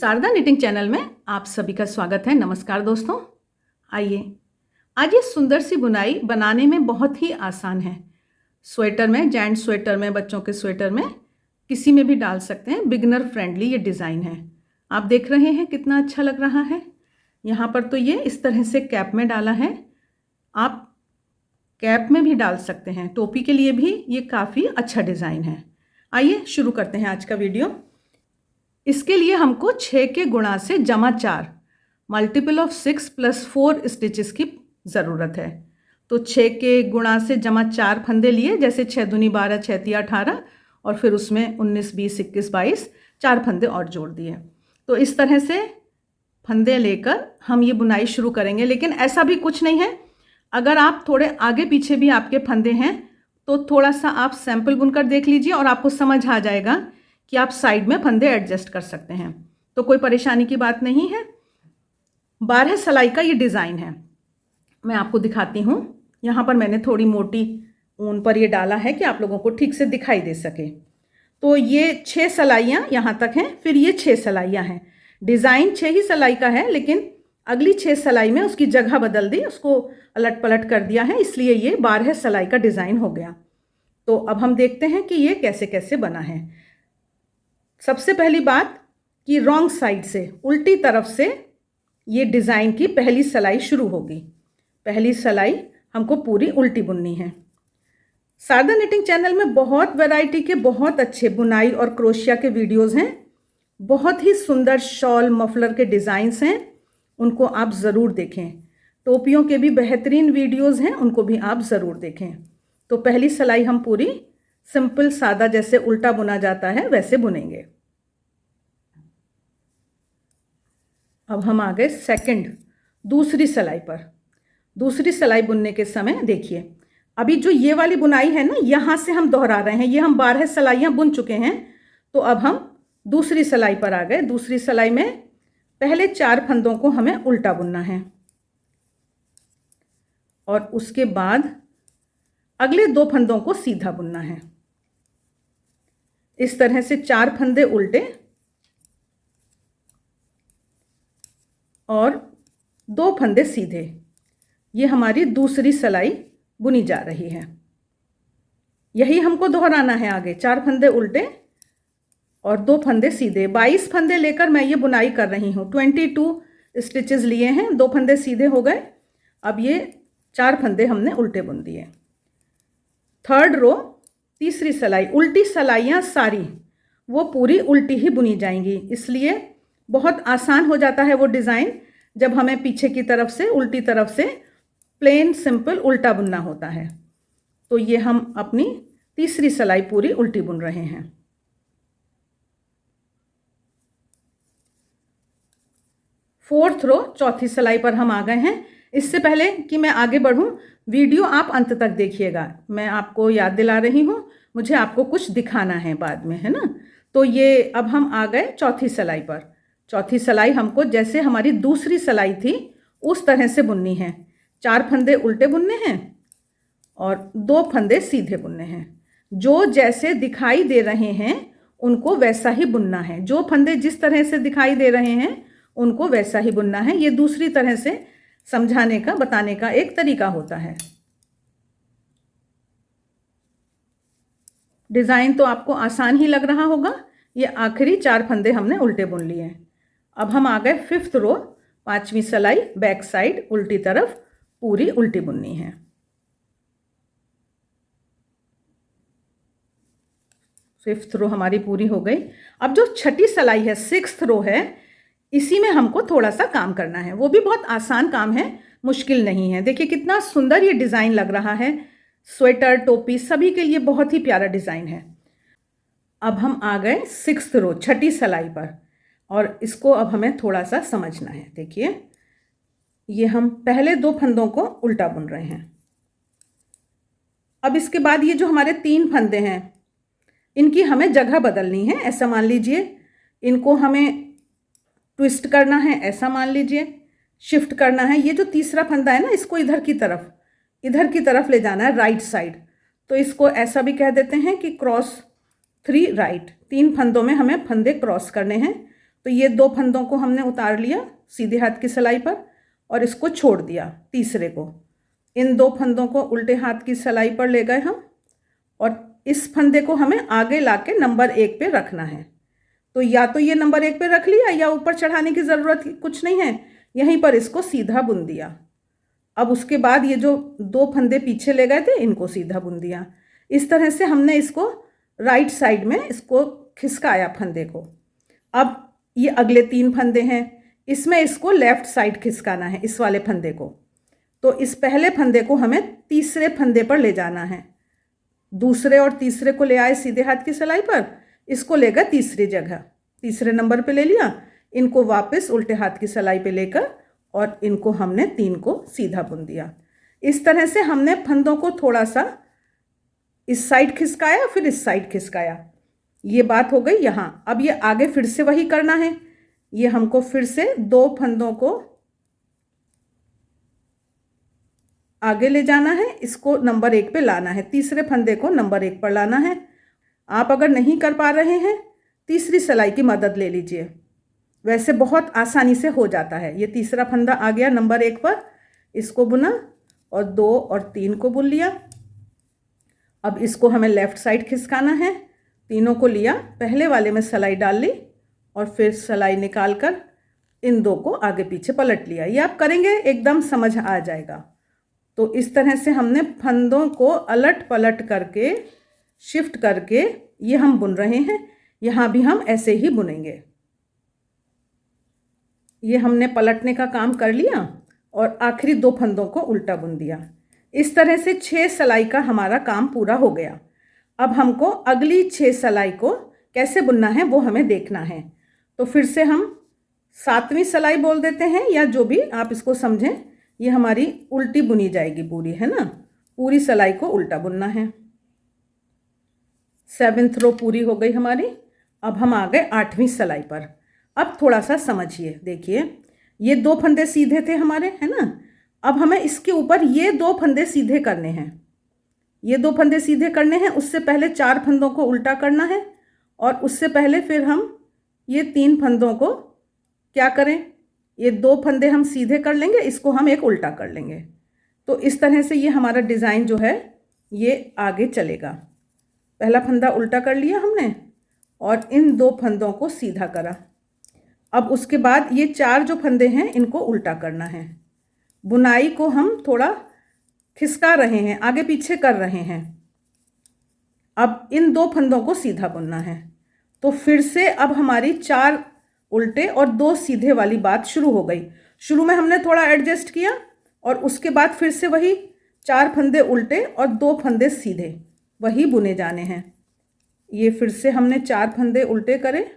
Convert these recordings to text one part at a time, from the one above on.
Sharda knitting channel में आप सभी का स्वागत है। नमस्कार दोस्तों। आइए आज ये सुंदर सी बुनाई बनाने में बहुत ही आसान है। स्वेटर में, जेंट स्वेटर में, बच्चों के स्वेटर में, किसी में भी डाल सकते हैं। बिगनर फ्रेंडली ये डिज़ाइन है। आप देख रहे हैं कितना अच्छा लग रहा है। यहाँ पर तो ये इस तरह से कैप में डाला है। आप कैप में भी डाल सकते हैं। टोपी के लिए भी ये काफ़ी अच्छा डिज़ाइन है। आइए शुरू करते हैं आज का वीडियो। इसके लिए हमको 6 के गुणा से जमा 4 मल्टीपल ऑफ 6 + 4 स्टिचेस की ज़रूरत है। तो 6 के गुणा से जमा 4 फंदे लिए, जैसे 6 दूनी 12, 6 तिया 18 और फिर उसमें 19, 20, 21, 22 4 फंदे और जोड़ दिए। तो इस तरह से फंदे लेकर हम ये बुनाई शुरू करेंगे। लेकिन ऐसा भी कुछ नहीं है, अगर आप थोड़े आगे पीछे भी आपके फंदे हैं तो थोड़ा सा आप सैंपल बुनकर देख लीजिए और आपको समझ आ जाएगा कि आप साइड में फंदे एडजस्ट कर सकते हैं। तो कोई परेशानी की बात नहीं है। 12 सिलाई का ये डिज़ाइन है। मैं आपको दिखाती हूँ। यहाँ पर मैंने थोड़ी मोटी ऊन पर ये डाला है कि आप लोगों को ठीक से दिखाई दे सके। तो ये 6 सिलाइयाँ यहाँ तक हैं, फिर ये 6 सिलाइयाँ हैं। डिज़ाइन 6 ही सिलाई का है, लेकिन अगली 6 सिलाई में उसकी जगह बदल दी, उसको अलट पलट कर दिया है, इसलिए ये 12 सिलाई का डिज़ाइन हो गया। तो अब हम देखते हैं कि ये कैसे कैसे बना है। सबसे पहली बात कि रॉन्ग साइड से, उल्टी तरफ से ये डिज़ाइन की पहली सिलाई शुरू होगी। पहली सिलाई हमको पूरी उल्टी बुननी है। शारदा निटिंग चैनल में बहुत वैरायटी के बहुत अच्छे बुनाई और क्रोशिया के वीडियोस हैं। बहुत ही सुंदर शॉल, मफलर के डिज़ाइंस हैं, उनको आप ज़रूर देखें। टोपियों के भी बेहतरीन वीडियोस हैं, उनको भी आप ज़रूर देखें। तो पहली सिलाई हम पूरी सिंपल सादा, जैसे उल्टा बुना जाता है वैसे बुनेंगे। अब हम आ गए दूसरी सिलाई पर। दूसरी सिलाई बुनने के समय देखिए, अभी जो ये वाली बुनाई है ना, यहाँ से हम दोहरा रहे हैं। ये हम 12 सिलाइयाँ बुन चुके हैं। तो अब हम दूसरी सिलाई पर आ गए। दूसरी सिलाई में पहले 4 फंदों को हमें उल्टा बुनना है और उसके बाद अगले 2 फंदों को सीधा बुनना है। इस तरह से 4 फंदे उल्टे और 2 फंदे सीधे। ये हमारी दूसरी सिलाई बुनी जा रही है। यही हमको दोहराना है आगे। 4 फंदे उल्टे और 2 फंदे सीधे। 22 फंदे लेकर मैं ये बुनाई कर रही हूँ। 22 स्टिचेस लिए हैं, 2 फंदे सीधे हो गए। अब ये 4 फंदे हमने उल्टे बुन दिए। थर्ड रो, तीसरी सिलाई, उल्टी सिलाइयाँ सारी वो पूरी उल्टी ही बुनी जाएंगी। इसलिए बहुत आसान हो जाता है वो डिज़ाइन जब हमें पीछे की तरफ से, उल्टी तरफ से प्लेन सिंपल उल्टा बुनना होता है। तो ये हम अपनी तीसरी सिलाई पूरी उल्टी बुन रहे हैं। फोर्थ रो, चौथी सिलाई पर हम आ गए हैं। इससे पहले कि मैं आगे बढ़ूं, वीडियो आप अंत तक देखिएगा। मैं आपको याद दिला रही हूं, मुझे आपको कुछ दिखाना है बाद में, है ना। तो ये अब हम आ गए चौथी सिलाई पर। चौथी सिलाई हमको जैसे हमारी दूसरी सिलाई थी उस तरह से बुननी है। 4 फंदे उल्टे बुनने हैं और 2 फंदे सीधे बुनने हैं। जो जैसे दिखाई दे रहे हैं उनको वैसा ही बुनना है। जो फंदे जिस तरह से दिखाई दे रहे हैं उनको वैसा ही बुनना है। ये दूसरी तरह से समझाने का, बताने का एक तरीका होता है। डिज़ाइन तो आपको आसान ही लग रहा होगा। ये आखिरी 4 फंदे हमने उल्टे बुन लिए। अब हम आ गए 5th रो, 5वीं सिलाई, बैक साइड उल्टी तरफ पूरी उल्टी बुननी है। फिफ्थ रो हमारी पूरी हो गई। अब जो छठी सिलाई है, 6th रो है, इसी में हमको थोड़ा सा काम करना है। वो भी बहुत आसान काम है, मुश्किल नहीं है। देखिए कितना सुंदर ये डिज़ाइन लग रहा है। स्वेटर, टोपी सभी के लिए बहुत ही प्यारा डिज़ाइन है। अब हम आ गए 6th रो, छठी सिलाई पर, और इसको अब हमें थोड़ा सा समझना है। देखिए ये हम पहले 2 फंदों को उल्टा बुन रहे हैं। अब इसके बाद ये जो हमारे 3 फंदे हैं, इनकी हमें जगह बदलनी है। ऐसा मान लीजिए, इनको हमें ट्विस्ट करना है, ऐसा मान लीजिए, शिफ्ट करना है। ये जो तीसरा फंदा है ना, इसको इधर की तरफ ले जाना है, राइट साइड। तो इसको ऐसा भी कह देते हैं कि क्रॉस 3 राइट। 3 फंदों में हमें फंदे क्रॉस करने हैं तो ये 2 फंदों को हमने उतार लिया सीधे हाथ की सिलाई पर और इसको छोड़ दिया तीसरे को। इन 2 फंदों को उल्टे हाथ की सिलाई पर ले गए हम और इस फंदे को हमें आगे लाके नंबर 1 पे रखना है। तो या तो ये नंबर 1 पे रख लिया या ऊपर चढ़ाने की ज़रूरत कुछ नहीं है, यहीं पर इसको सीधा बुन दिया। अब उसके बाद ये जो 2 फंदे पीछे ले गए थे इनको सीधा बुन दिया। इस तरह से हमने इसको राइट साइड में इसको खिसकाया फंदे को। अब ये अगले 3 फंदे हैं, इसमें इसको लेफ़्ट साइड खिसकाना है इस वाले फंदे को। तो इस पहले फंदे को हमें तीसरे फंदे पर ले जाना है। दूसरे और तीसरे को ले आए सीधे हाथ की सिलाई पर, इसको ले गए तीसरी जगह, तीसरे नंबर पे ले लिया। इनको वापस उल्टे हाथ की सिलाई पे लेकर और इनको हमने 3 को सीधा बुन दिया। इस तरह से हमने फंदों को थोड़ा सा इस साइड खिसकाया फिर इस साइड खिसकाया। ये बात हो गई यहाँ। अब ये आगे फिर से वही करना है। ये हमको फिर से 2 फंदों को आगे ले जाना है, इसको नंबर 1 पे लाना है, तीसरे फंदे को नंबर 1 पर लाना है। आप अगर नहीं कर पा रहे हैं तीसरी सिलाई की मदद ले लीजिए, वैसे बहुत आसानी से हो जाता है। ये तीसरा फंदा आ गया नंबर 1 पर, इसको बुना और 2 और 3 को बुन लिया। अब इसको हमें लेफ़्ट साइड खिसकाना है। तीनों को लिया, पहले वाले में सिलाई डाल ली और फिर सिलाई निकाल कर इन 2 को आगे पीछे पलट लिया। ये आप करेंगे एकदम समझ आ जाएगा। तो इस तरह से हमने फंदों को अलट पलट करके शिफ्ट करके ये हम बुन रहे हैं। यहाँ भी हम ऐसे ही बुनेंगे। ये हमने पलटने का काम कर लिया और आखिरी 2 फंदों को उल्टा बुन दिया। इस तरह से 6 सिलाई का हमारा काम पूरा हो गया। अब हमको अगली 6 सिलाई को कैसे बुनना है वो हमें देखना है। तो फिर से हम 7वीं सिलाई बोल देते हैं या जो भी आप इसको समझें। ये हमारी उल्टी बुनी जाएगी पूरी, है ना। पूरी सिलाई को उल्टा बुनना है। 7th रो पूरी हो गई हमारी। अब हम आ गए 8वीं सिलाई पर। अब थोड़ा सा समझिए, देखिए ये 2 फंदे सीधे थे हमारे, है ना। अब हमें इसके ऊपर ये 2 फंदे सीधे करने हैं। ये 2 फंदे सीधे करने हैं, उससे पहले 4 फंदों को उल्टा करना है और उससे पहले फिर हम ये 3 फंदों को क्या करें, ये 2 फंदे हम सीधे कर लेंगे, इसको हम एक उल्टा कर लेंगे। तो इस तरह से ये हमारा डिज़ाइन जो है ये आगे चलेगा। पहला फंदा उल्टा कर लिया हमने और इन 2 फंदों को सीधा करा। अब उसके बाद ये 4 जो फंदे हैं इनको उल्टा करना है। बुनाई को हम थोड़ा खिसका रहे हैं, आगे पीछे कर रहे हैं। अब इन 2 फंदों को सीधा बुनना है। तो फिर से अब हमारी 4 उल्टे और 2 सीधे वाली बात शुरू हो गई। शुरू में हमने थोड़ा एडजस्ट किया और उसके बाद फिर से वही 4 फंदे उल्टे और 2 फंदे सीधे वही बुने जाने हैं। ये फिर से हमने 4 फंदे उल्टे करे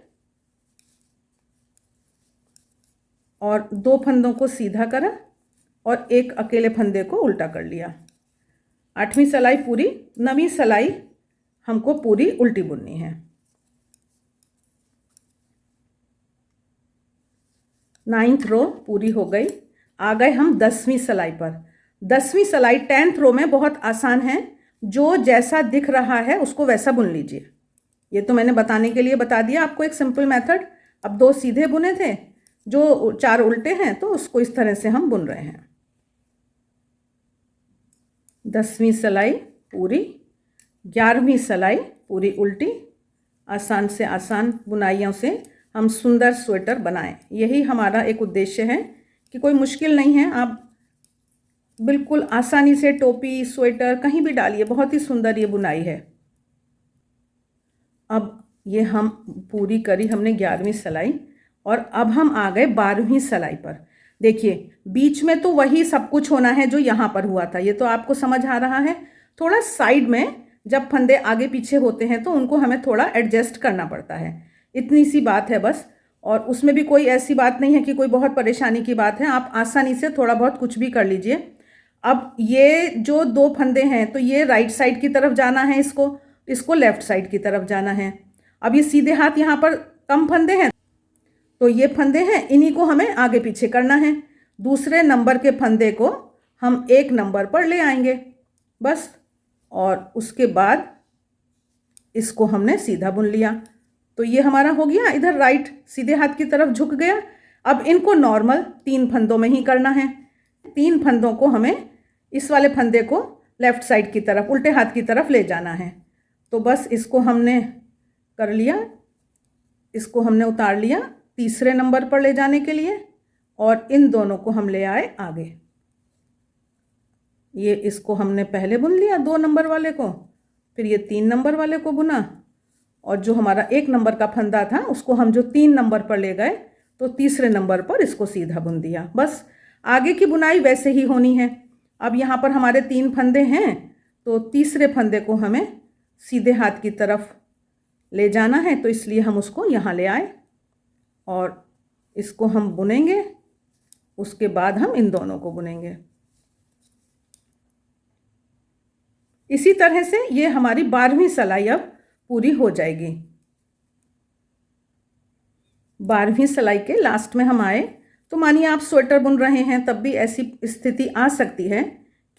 और 2 फंदों को सीधा करा और एक अकेले फंदे को उल्टा कर लिया। 8वीं सिलाई पूरी, 9वीं सिलाई हमको पूरी उल्टी बुननी है। 9th रो पूरी हो गई। आ गए हम 10वीं सिलाई पर। 10वीं सिलाई 10th रो में बहुत आसान है, जो जैसा दिख रहा है उसको वैसा बुन लीजिए। ये तो मैंने बताने के लिए बता दिया आपको एक सिंपल मेथड। अब 2 सीधे बुने थे, जो 4 उल्टे हैं, तो उसको इस तरह से हम बुन रहे हैं। 10वीं सिलाई पूरी, 11वीं सिलाई पूरी उल्टी। आसान से आसान बुनाइयों से हम सुंदर स्वेटर बनाएं, यही हमारा एक उद्देश्य है कि कोई मुश्किल नहीं है। आप बिल्कुल आसानी से टोपी स्वेटर कहीं भी डालिए, बहुत ही सुंदर ये बुनाई है। अब ये हम पूरी करी हमने 11वीं सिलाई और अब हम आ गए 12वीं सिलाई पर। देखिए बीच में तो वही सब कुछ होना है जो यहाँ पर हुआ था, ये तो आपको समझ आ रहा है। थोड़ा साइड में जब फंदे आगे पीछे होते हैं तो उनको हमें थोड़ा एडजस्ट करना पड़ता है, इतनी सी बात है बस। और उसमें भी कोई ऐसी बात नहीं है कि कोई बहुत परेशानी की बात है, आप आसानी से थोड़ा बहुत कुछ भी कर लीजिए। अब ये जो 2 फंदे हैं तो ये राइट साइड की तरफ जाना है, इसको लेफ़्ट साइड की तरफ जाना है। अब ये सीधे हाथ यहाँ पर कम फंदे हैं, तो ये फंदे हैं, इन्हीं को हमें आगे पीछे करना है। दूसरे नंबर के फंदे को हम 1 नंबर पर ले आएंगे बस, और उसके बाद इसको हमने सीधा बुन लिया। तो ये हमारा हो गया, इधर राइट सीधे हाथ की तरफ झुक गया। अब इनको नॉर्मल 3 फंदों में ही करना है। 3 फंदों को हमें इस वाले फंदे को लेफ़्ट साइड की तरफ, उल्टे हाथ की तरफ ले जाना है। तो बस इसको हमने कर लिया, इसको हमने उतार लिया तीसरे नंबर पर ले जाने के लिए, और इन दोनों को हम ले आए आगे। ये इसको हमने पहले बुन लिया 2 नंबर वाले को, फिर ये 3 नंबर वाले को बुना, और जो हमारा 1 नंबर का फंदा था उसको हम जो 3 नंबर पर ले गए तो तीसरे नंबर पर इसको सीधा बुन दिया। बस आगे की बुनाई वैसे ही होनी है। अब यहाँ पर हमारे 3 फंदे हैं, तो तीसरे फंदे को हमें सीधे हाथ की तरफ ले जाना है, तो इसलिए हम उसको यहाँ ले आए और इसको हम बुनेंगे। उसके बाद हम इन दोनों को बुनेंगे। इसी तरह से ये हमारी 12वीं सिलाई अब पूरी हो जाएगी। 12वीं सिलाई के लास्ट में हम आए, तो मानिए आप स्वेटर बुन रहे हैं, तब भी ऐसी स्थिति आ सकती है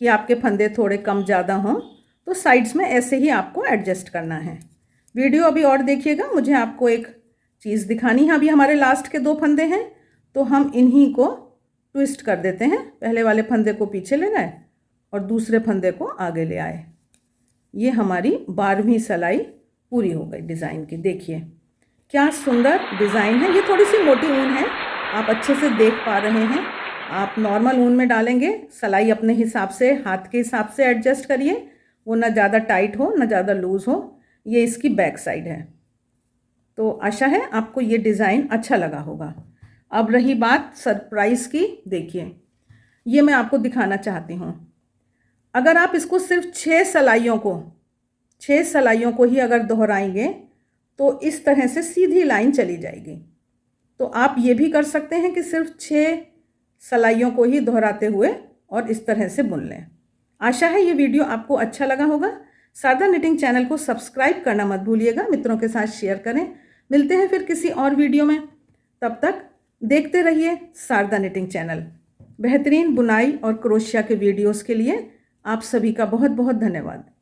कि आपके फंदे थोड़े कम ज़्यादा हों, तो साइड्स में ऐसे ही आपको एडजस्ट करना है। वीडियो अभी और देखिएगा, मुझे आपको एक चीज़ दिखानी है। अभी हमारे लास्ट के 2 फंदे हैं, तो हम इन्हीं को ट्विस्ट कर देते हैं। पहले वाले फंदे को पीछे ले गए और दूसरे फंदे को आगे ले आए। ये हमारी 12वीं सिलाई पूरी हो गई डिज़ाइन की। देखिए क्या सुंदर डिज़ाइन है। ये थोड़ी सी मोटी ऊन है, आप अच्छे से देख पा रहे हैं। आप नॉर्मल ऊन में डालेंगे, सिलाई अपने हिसाब से, हाथ के हिसाब से एडजस्ट करिए, वो ना ज़्यादा टाइट हो ना ज़्यादा लूज़ हो। ये इसकी बैक साइड है। तो आशा है आपको ये डिज़ाइन अच्छा लगा होगा। अब रही बात सरप्राइज़ की, देखिए ये मैं आपको दिखाना चाहती हूँ। अगर आप इसको सिर्फ 6 सिलाइयों को ही अगर दोहराएंगे तो इस तरह से सीधी लाइन चली जाएगी। तो आप ये भी कर सकते हैं कि सिर्फ 6 सिलाइयों को ही दोहराते हुए और इस तरह से बुन लें। आशा है ये वीडियो आपको अच्छा लगा होगा। शारदा निटिंग चैनल को सब्सक्राइब करना मत भूलिएगा, मित्रों के साथ शेयर करें। मिलते हैं फिर किसी और वीडियो में, तब तक देखते रहिए शारदा निटिंग चैनल। बेहतरीन बुनाई और क्रोशिया के वीडियोस के लिए आप सभी का बहुत बहुत धन्यवाद।